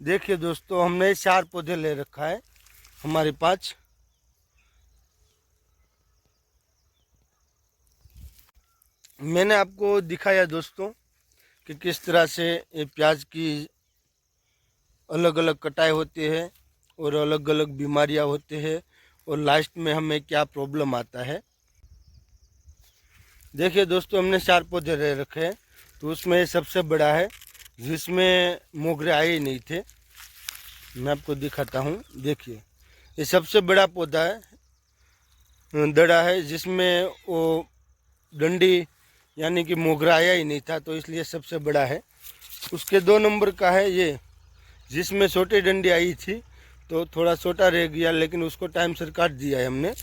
देखिए दोस्तों, हमने 4 पौधे ले रखा है हमारे पास। मैंने आपको दिखाया दोस्तों कि किस तरह से ये प्याज की अलग अलग कटाई होती है और अलग अलग बीमारियां होती है और लास्ट में हमें क्या प्रॉब्लम आता है। देखिए दोस्तों, हमने 4 पौधे ले रखे हैं, तो उसमें ये सबसे बड़ा है जिसमें मोगरे आए ही नहीं थे। मैं आपको दिखाता हूँ। देखिए, ये सबसे बड़ा पौधा है, दड़ा है, जिसमें वो डंडी यानी कि मोगरा आया ही नहीं था, तो इसलिए सबसे बड़ा है। उसके 2 नंबर का है ये, जिसमें छोटी डंडी आई थी तो थोड़ा छोटा रह गया, लेकिन उसको टाइम से काट दिया है हमने।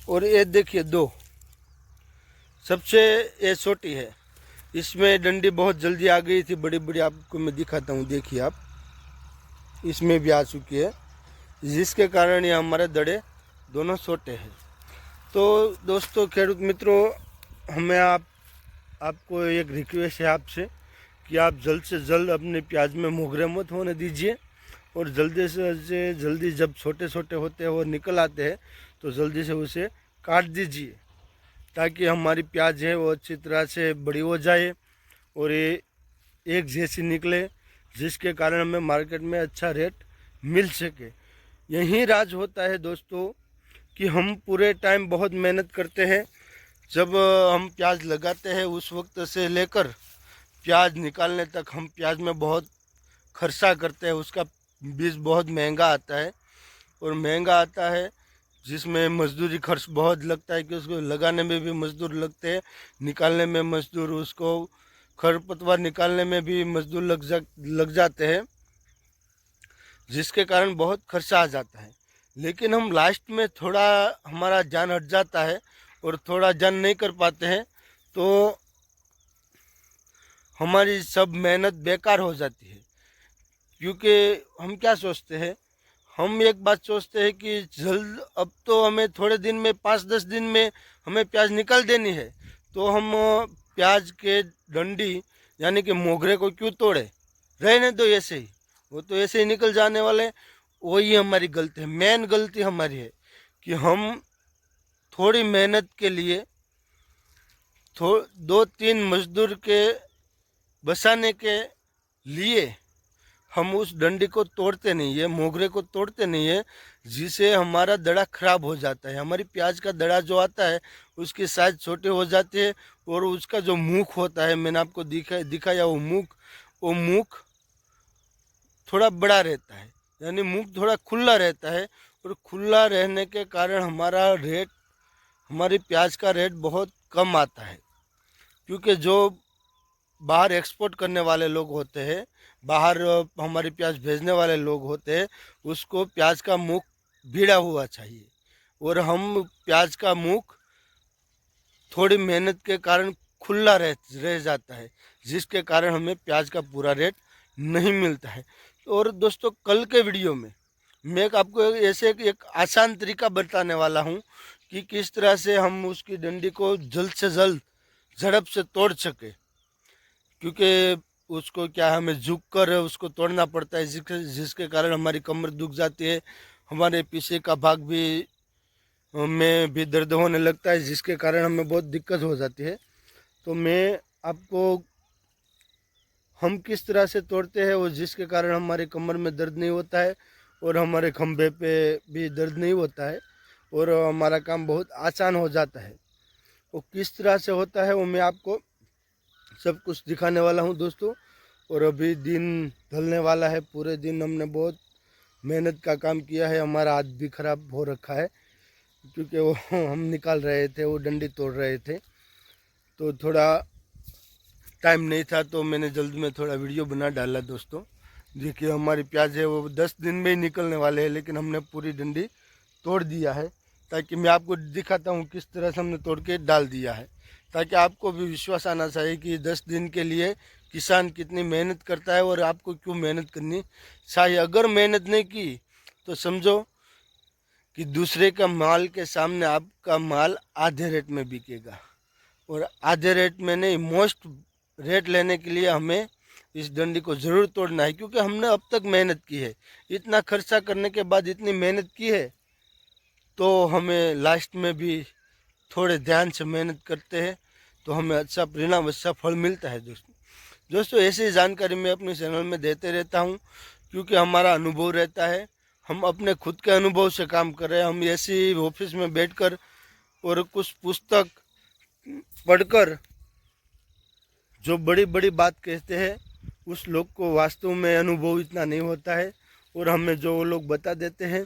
और ये देखिए 2 सबसे ये छोटी है, इसमें डंडी बहुत जल्दी आ गई थी, बड़ी बड़ी। आपको मैं दिखाता हूँ, देखिए आप, इसमें भी आ चुकी है, जिसके कारण ये हमारे दड़े दोनों छोटे हैं। तो दोस्तों, खेडूत मित्रों, हमें आपको एक रिक्वेस्ट है आपसे कि आप जल्द से जल्द अपने प्याज में मोगरे मत होने दीजिए, और जल्दी से जल्दी जब छोटे छोटे होते हैं वो निकल आते हैं तो जल्दी से उसे काट दीजिए, ताकि हमारी प्याज है वो अच्छी तरह से बड़ी हो जाए और ये एक जैसी निकले, जिसके कारण हमें मार्केट में अच्छा रेट मिल सके। यही राज होता है दोस्तों कि हम पूरे टाइम बहुत मेहनत करते हैं। जब हम प्याज लगाते हैं उस वक्त से लेकर प्याज निकालने तक हम प्याज में बहुत खर्चा करते हैं। उसका बीज बहुत महंगा आता है, और महंगा आता है जिसमें मजदूरी खर्च बहुत लगता है, कि उसको लगाने में भी मजदूर लगते हैं, निकालने में मजदूर, उसको खरपतवार निकालने में भी मजदूर लग जाते हैं, जिसके कारण बहुत खर्चा आ जाता है। लेकिन हम लास्ट में थोड़ा हमारा जान हट जाता है और थोड़ा जान नहीं कर पाते हैं, तो हमारी सब मेहनत बेकार हो जाती है। क्योंकि हम क्या सोचते हैं, हम एक बात सोचते हैं कि जल्द, अब तो हमें थोड़े दिन में 5-10 दिन में हमें प्याज निकाल देनी है, तो हम प्याज के डंडी यानी कि मोगरे को क्यों तोड़े, रहने दो ऐसे ही, वो तो ऐसे ही निकल जाने वाले। वही हमारी गलती है, मेन गलती हमारी है कि हम थोड़ी मेहनत के लिए 2-3 मजदूर के बसाने के लिए हम उस डंडी को तोड़ते नहीं है, मोगरे को तोड़ते नहीं है, जिससे हमारा दड़ा खराब हो जाता है। हमारी प्याज का दड़ा जो आता है उसकी साइज छोटे हो जाते हैं, और उसका जो मुख होता है, मैंने आपको दिखाया वो मुख थोड़ा बड़ा रहता है, यानी मुख थोड़ा खुला रहता है। और खुला रहने के कारण हमारी प्याज का रेट बहुत कम आता है। क्योंकि जो बाहर एक्सपोर्ट करने वाले लोग होते हैं, बाहर हमारी प्याज भेजने वाले लोग होते हैं, उसको प्याज का मुख भिड़ा हुआ चाहिए, और हम प्याज का मुख थोड़ी मेहनत के कारण खुला रह जाता है, जिसके कारण हमें प्याज का पूरा रेट नहीं मिलता है। और दोस्तों, कल के वीडियो में मैं आपको ऐसे एक आसान तरीका बताने वाला हूँ कि किस तरह से हम उसकी डंडी को जल्द से जल्द झड़प से तोड़ सके। क्योंकि उसको क्या, हमें झुक कर उसको तोड़ना पड़ता है, जिसके कारण हमारी कमर दुख जाती है, हमारे पीछे का भाग भी में भी दर्द होने लगता है, जिसके कारण हमें बहुत दिक्कत हो जाती है। तो मैं आपको हम किस तरह से तोड़ते हैं, और जिसके कारण हमारे कमर में दर्द नहीं होता है और हमारे खंभे पे भी दर्द नहीं होता है, और हमारा काम बहुत आसान हो जाता है। वो किस तरह से होता है वो मैं आपको सब कुछ दिखाने वाला हूँ दोस्तों। और अभी दिन ढलने वाला है, पूरे दिन हमने बहुत मेहनत का काम किया है, हमारा हाथ भी खराब हो रखा है, क्योंकि वो हम निकाल रहे थे, वो डंडी तोड़ रहे थे, तो थोड़ा टाइम नहीं था, तो मैंने जल्द में थोड़ा वीडियो बना डाला दोस्तों। देखिए, हमारी प्याज है वो 10 दिन में ही निकलने वाले हैं, लेकिन हमने पूरी डंडी तोड़ दिया है, ताकि मैं आपको दिखाता हूँ किस तरह से हमने तोड़ के डाल दिया है, ताकि आपको भी विश्वास आना चाहिए कि 10 दिन के लिए किसान कितनी मेहनत करता है, और आपको क्यों मेहनत करनी चाहिए। अगर मेहनत नहीं की तो समझो कि दूसरे का माल के सामने आपका माल आधे रेट में बिकेगा, और आधे रेट में नहीं, मोस्ट रेट लेने के लिए हमें इस डंडी को ज़रूर तोड़ना है, क्योंकि हमने अब तक मेहनत की है। इतना खर्चा करने के बाद इतनी मेहनत की है, तो हमें लास्ट में भी थोड़े ध्यान से मेहनत करते हैं तो हमें अच्छा परिणाम, अच्छा फल मिलता है। दोस्तों ऐसी जानकारी मैं अपने चैनल में देते रहता हूँ, क्योंकि हमारा अनुभव रहता है। हम अपने खुद के अनुभव से काम कर रहे हैं। हम ऐसी ऑफिस में बैठकर और कुछ पुस्तक पढ़कर जो बड़ी बड़ी बात कहते हैं, उस लोग को वास्तव में अनुभव इतना नहीं होता है। और हमें जो वो लोग बता देते हैं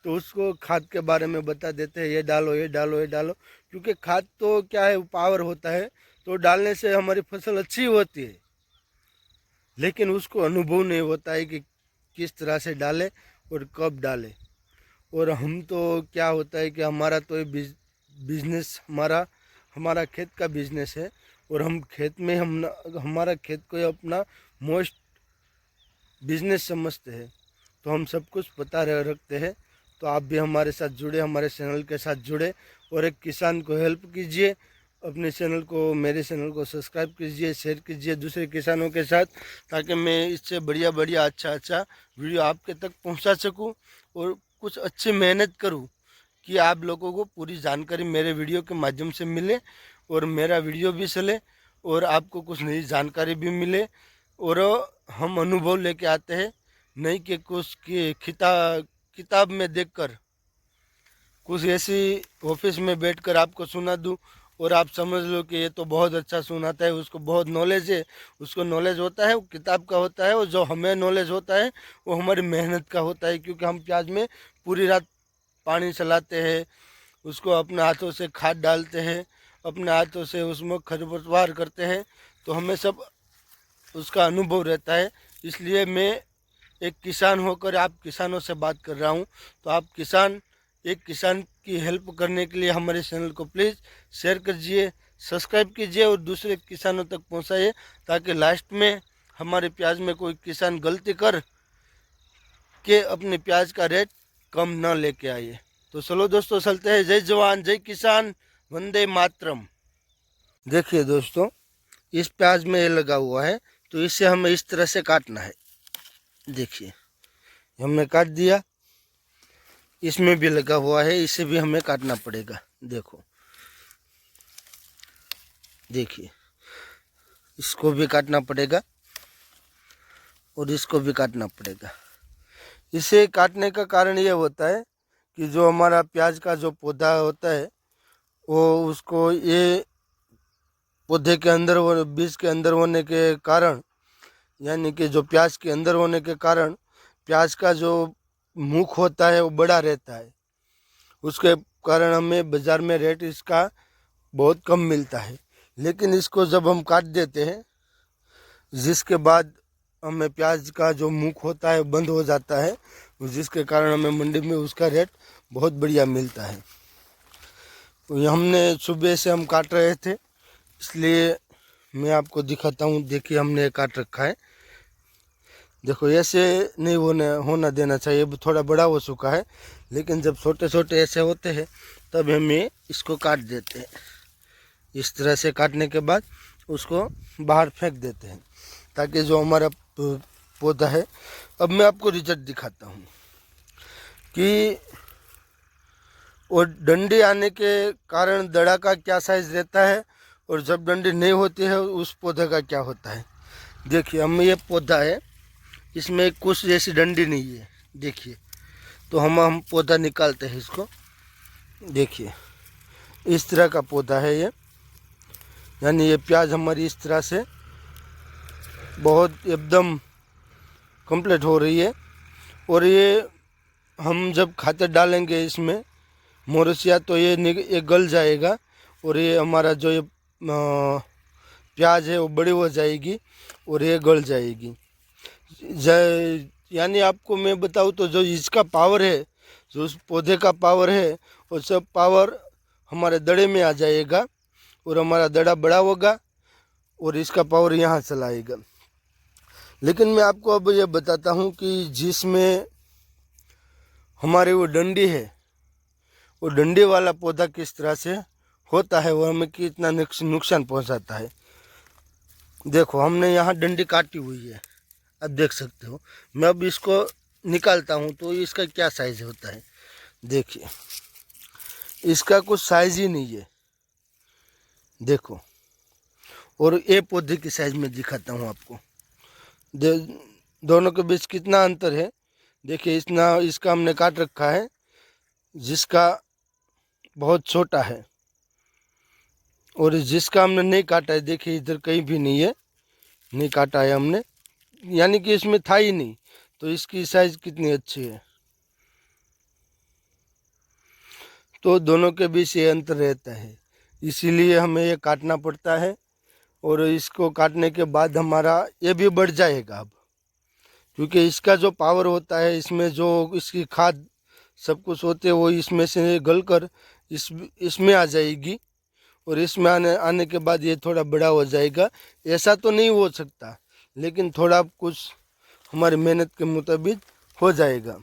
तो उसको खाद के बारे में बता देते हैं, ये डालो ये डालो ये डालो, क्योंकि खाद तो क्या है, पावर होता है, तो डालने से हमारी फसल अच्छी होती है, लेकिन उसको अनुभव नहीं होता है कि किस तरह से डाले और कब डाले। और हम तो क्या होता है कि हमारा तो ये बिजनेस, हमारा खेत का बिजनेस है, और हम खेत में हमारा खेत को अपना मोस्ट बिजनेस समझते हैं, तो हम सब कुछ पता रखते हैं। तो आप भी हमारे साथ जुड़े, हमारे चैनल के साथ जुड़े और एक किसान को हेल्प कीजिए। अपने चैनल को, मेरे चैनल को सब्सक्राइब कीजिए, शेयर कीजिए दूसरे किसानों के साथ, ताकि मैं इससे बढ़िया बढ़िया अच्छा वीडियो आपके तक पहुंचा सकूं और कुछ अच्छी मेहनत करूं कि आप लोगों को पूरी जानकारी मेरे वीडियो के माध्यम से मिले और मेरा वीडियो भी चले और आपको कुछ नई जानकारी भी मिले। और हम अनुभव लेके आते हैं, नहीं कि कुछ की किताब में देखकर कुछ ऐसी ऑफिस में बैठकर आपको सुना दूं और आप समझ लो कि ये तो बहुत अच्छा सुनाता है, उसको बहुत नॉलेज है। उसको नॉलेज होता है वो किताब का होता है, और जो हमें नॉलेज होता है वो हमारी मेहनत का होता है, क्योंकि हम प्याज में पूरी रात पानी चलाते हैं, उसको अपने हाथों से खाद डालते हैं, अपने हाथों से उसमें खरपतवार करते हैं, तो हमें सब उसका अनुभव रहता है। इसलिए मैं एक किसान होकर आप किसानों से बात कर रहा हूँ, तो आप एक किसान की हेल्प करने के लिए हमारे चैनल को प्लीज़ शेयर कीजिए, सब्सक्राइब कीजिए और दूसरे किसानों तक पहुँचाइए, ताकि लास्ट में हमारे प्याज में कोई किसान गलती कर के अपने प्याज का रेट कम न लेके आइए। तो चलो दोस्तों चलते हैं। जय जवान जय किसान, वंदे मातरम। देखिए दोस्तों, इस प्याज में ये लगा हुआ है, तो इसे हमें इस तरह से काटना है। देखिए हमने काट दिया। इसमें भी लगा हुआ है, इसे भी हमें काटना पड़ेगा। देखिए इसको भी काटना पड़ेगा और इसको भी काटना पड़ेगा। इसे काटने का कारण ये होता है कि जो हमारा प्याज का जो पौधा होता है, वो उसको ये पौधे के अंदर, वो बीज के अंदर होने के कारण, यानी कि जो प्याज के अंदर होने के कारण प्याज का जो मुख होता है वो बड़ा रहता है। उसके कारण हमें बाज़ार में रेट इसका बहुत कम मिलता है। लेकिन इसको जब हम काट देते हैं, जिसके बाद हमें प्याज का जो मुख होता है बंद हो जाता है, जिसके कारण हमें मंडी में उसका रेट बहुत बढ़िया मिलता है। तो हमने सुबह से हम काट रहे थे, इसलिए मैं आपको दिखाता हूँ। देखिए हमने काट रखा है। देखो ऐसे नहीं होना देना चाहिए, थोड़ा बड़ा हो चुका है, लेकिन जब छोटे छोटे ऐसे होते हैं तब हमें इसको काट देते हैं। इस तरह से काटने के बाद उसको बाहर फेंक देते हैं, ताकि जो हमारा पौधा है, अब मैं आपको रिजल्ट दिखाता हूँ कि और डंडी आने के कारण दड़ा का क्या साइज रहता है, और जब डंडी नहीं होती है उस पौधे का क्या होता है। देखिए हम ये पौधा है, इसमें कुछ जैसी डंडी नहीं है। देखिए तो हम पौधा निकालते हैं इसको। देखिए इस तरह का पौधा है ये, यानी ये प्याज हमारी इस तरह से बहुत एकदम कंप्लीट हो रही है। और ये हम जब खाते डालेंगे इसमें मोरसिया, तो ये गल जाएगा और ये हमारा जो ये प्याज है वो बड़ी हो जाएगी और ये गल जाएगी। यानी आपको मैं बताऊँ तो जो इसका पावर है, जो उस पौधे का पावर है, वो सब पावर हमारे दड़े में आ जाएगा और हमारा दड़ा बड़ा होगा और इसका पावर यहाँ चलाएगा। लेकिन मैं आपको अब ये बताता हूँ कि जिसमें हमारी वो डंडी है, वो डंडी वाला पौधा किस तरह से होता है, वो हमें कितना नुकसान पहुँचाता है। देखो हमने यहाँ डंडी काटी हुई है, अब देख सकते हो। मैं अब इसको निकालता हूँ तो इसका क्या साइज होता है। देखिए इसका कुछ साइज ही नहीं है, देखो। और ये पौधे की साइज में दिखाता हूँ आपको, दोनों के बीच कितना अंतर है। देखिए इतना इसका हमने काट रखा है, जिसका बहुत छोटा है, और जिसका हमने नहीं काटा है, देखिए इधर कहीं भी नहीं है, नहीं काटा है हमने, यानी कि इसमें था ही नहीं। तो इसकी साइज कितनी अच्छी है। तो दोनों के बीच ये अंतर रहता है, इसीलिए हमें ये काटना पड़ता है। और इसको काटने के बाद हमारा ये भी बढ़ जाएगा अब, क्योंकि इसका जो पावर होता है, इसमें जो इसकी खाद सब कुछ होते हैं वो इसमें से गलकर इसमें आ जाएगी, और इसमें आने के बाद ये थोड़ा बड़ा हो जाएगा। ऐसा तो नहीं हो सकता, लेकिन थोड़ा कुछ हमारी मेहनत के मुताबिक हो जाएगा।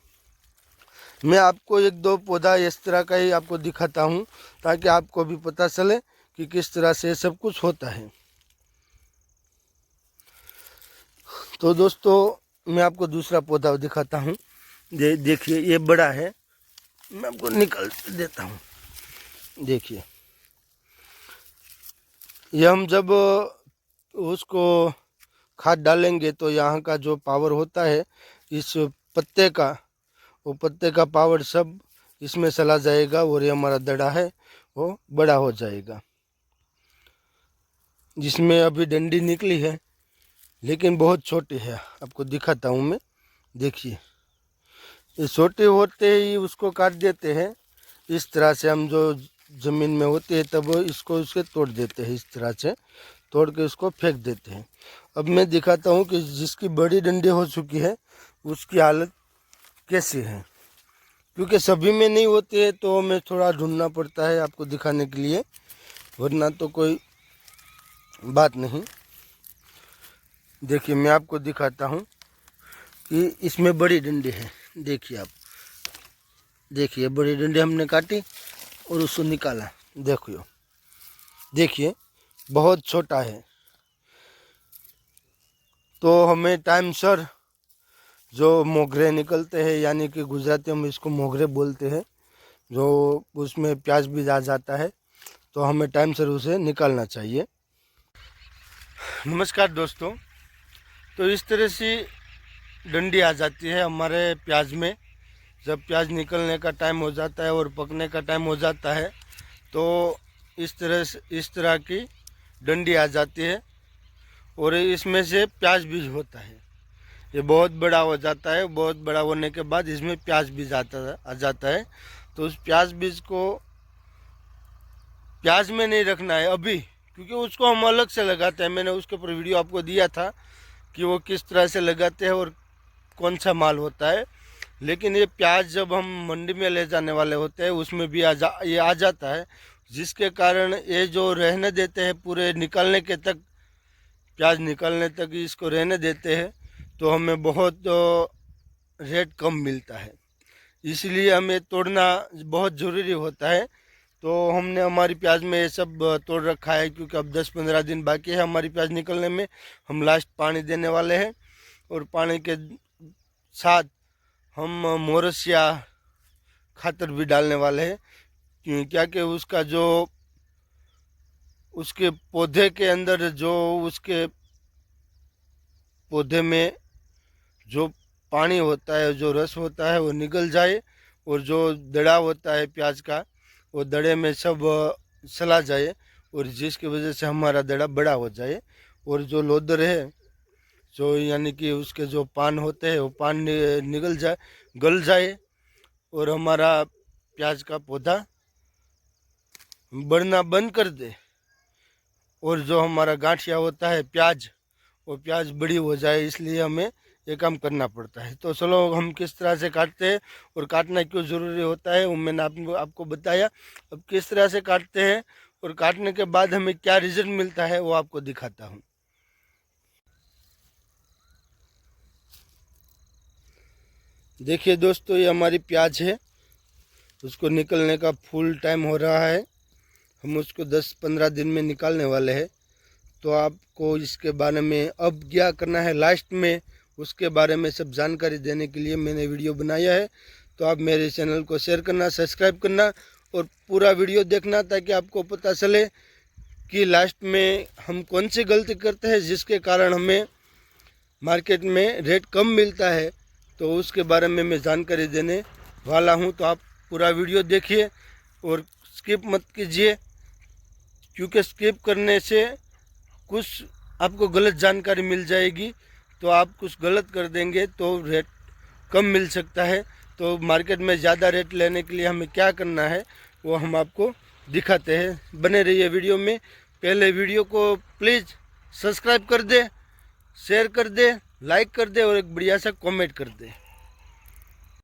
मैं आपको एक दो पौधा इस तरह का ही आपको दिखाता हूँ, ताकि आपको भी पता चले कि किस तरह से सब कुछ होता है। तो दोस्तों मैं आपको दूसरा पौधा दिखाता हूँ। देखिए ये बड़ा है, मैं आपको निकाल देता हूँ। देखिए ये हम जब उसको खाद डालेंगे तो यहाँ का जो पावर होता है इस पत्ते का, वो पत्ते का पावर सब इसमें चला जाएगा, और ये हमारा दड़ा है वो बड़ा हो जाएगा। जिसमें अभी डंडी निकली है, लेकिन बहुत छोटी है, आपको दिखाता हूँ मैं। देखिए ये छोटे होते ही उसको काट देते हैं। इस तरह से हम जो ज़मीन में होते हैं तब इसको उसके तोड़ देते हैं, इस तरह से तोड़ के उसको फेंक देते हैं। अब मैं दिखाता हूँ कि जिसकी बड़ी डंडी हो चुकी है उसकी हालत कैसी है, क्योंकि सभी में नहीं होते हैं, तो हमें थोड़ा ढूंढना पड़ता है आपको दिखाने के लिए, वरना तो कोई बात नहीं। देखिए मैं आपको दिखाता हूँ कि इसमें बड़ी डंडी है। देखिए आप, देखिए बड़ी डंडी हमने काटी और उसको निकाला। देखिए बहुत छोटा है। तो हमें टाइम सर जो मोगरे निकलते हैं, यानी कि गुजराती में इसको मोगरे बोलते हैं, जो उसमें प्याज भी आ जाता है, तो हमें टाइम सर उसे निकालना चाहिए। नमस्कार दोस्तों, तो इस तरह से डंडी आ जाती है हमारे प्याज में। जब प्याज निकलने का टाइम हो जाता है और पकने का टाइम हो जाता है, तो इस तरह की डंडी आ जाती है, और इसमें से प्याज बीज होता है। ये बहुत बड़ा हो जाता है, बहुत बड़ा होने के बाद इसमें प्याज बीज आ जाता है। तो उस प्याज बीज को प्याज में नहीं रखना है अभी, क्योंकि उसको हम अलग से लगाते हैं। मैंने उसके ऊपर वीडियो आपको दिया था कि वो किस तरह से लगाते हैं और कौन सा माल होता है। लेकिन ये प्याज जब हम मंडी में ले जाने वाले होते हैं उसमें भी ये आ जाता है, जिसके कारण ये जो रहने देते हैं पूरे निकलने के तक, प्याज निकलने तक इसको रहने देते हैं, तो हमें बहुत रेट कम मिलता है। इसलिए हमें तोड़ना बहुत ज़रूरी होता है। तो हमने हमारी प्याज में ये सब तोड़ रखा है, क्योंकि अब 10-15 दिन बाकी है हमारी प्याज निकलने में। हम लास्ट पानी देने वाले हैं, और पानी के साथ हम मोरसिया खातर भी डालने वाले हैं। क्या कि उसका जो उसके पौधे के अंदर जो उसके पौधे में जो पानी होता है, जो रस होता है, वो निकल जाए, और जो दड़ा होता है प्याज का वो दड़े में सब चला जाए, और जिसकी वजह से हमारा दड़ा बड़ा हो जाए। और जो लोदर है, जो यानी कि उसके जो पान होते हैं वो पान निकल जाए, गल जाए, और हमारा प्याज का पौधा बढ़ना बंद कर दे, और जो हमारा गांठिया होता है प्याज, वो प्याज बड़ी हो जाए। इसलिए हमें ये काम करना पड़ता है। तो चलो हम किस तरह से काटते हैं और काटना क्यों ज़रूरी होता है वो मैंने आपको बताया। अब किस तरह से काटते हैं और काटने के बाद हमें क्या रिजल्ट मिलता है वो आपको दिखाता हूँ। देखिए दोस्तों, ये हमारी प्याज है, उसको निकलने का फुल टाइम हो रहा है। हम उसको 10-15 दिन में निकालने वाले हैं। तो आपको इसके बारे में अब क्या करना है लास्ट में उसके बारे में सब जानकारी देने के लिए मैंने वीडियो बनाया है। तो आप मेरे चैनल को शेयर करना, सब्सक्राइब करना और पूरा वीडियो देखना ताकि आपको पता चले कि लास्ट में हम कौन सी गलती करते हैं जिसके कारण हमें मार्केट में रेट कम मिलता है। तो उसके बारे में मैं जानकारी देने वाला हूं। तो आप पूरा वीडियो देखिए और स्किप मत कीजिए, क्योंकि स्किप करने से कुछ आपको गलत जानकारी मिल जाएगी। तो आप कुछ गलत कर देंगे तो रेट कम मिल सकता है। तो मार्केट में ज़्यादा रेट लेने के लिए हमें क्या करना है वो हम आपको दिखाते हैं। बने रहिए वीडियो में। पहले वीडियो को प्लीज़ सब्सक्राइब कर दे, शेयर कर दे, लाइक कर दे और एक बढ़िया सा कमेंट कर दे।